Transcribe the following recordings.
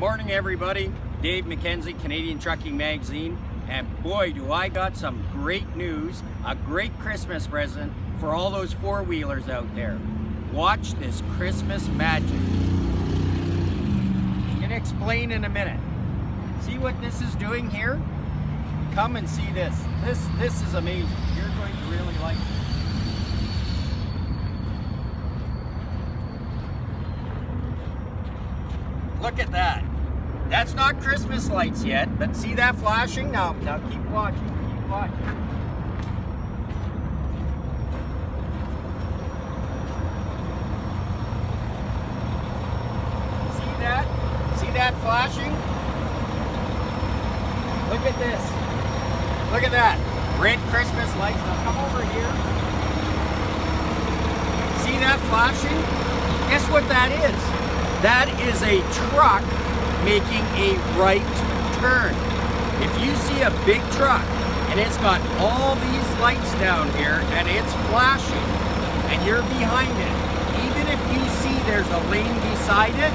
Morning everybody, Dave MacKenzie, Canadian Trucking Magazine, and boy do I got some great news, a great Christmas present for all those four-wheelers out there. Watch this Christmas magic. I'm going to explain in a minute. See what this is doing here? Come and see this. This is amazing. You're going to really like it. Look at that. That's not Christmas lights yet, but see that flashing? Now keep watching, keep watching. See that? See that flashing? Look at this. Look at that. Red Christmas lights. Now come over here. See that flashing? Guess what that is? That is a truck making a right turn. If you see a big truck and it's got all these lights down here and it's flashing and you're behind it, even if you see there's a lane beside it,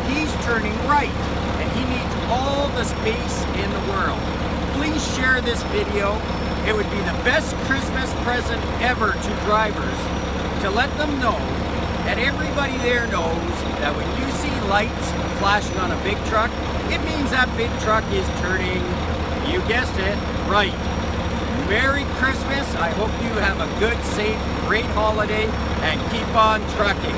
he's turning right and he needs all the space in the world. Please share this video. It would be the best Christmas present ever to drivers to let them know that everybody there knows that when you see lights flashing on a big truck, it means that big truck is turning, you guessed it, right. Merry Christmas. I hope you have a good, safe, great holiday and keep on trucking.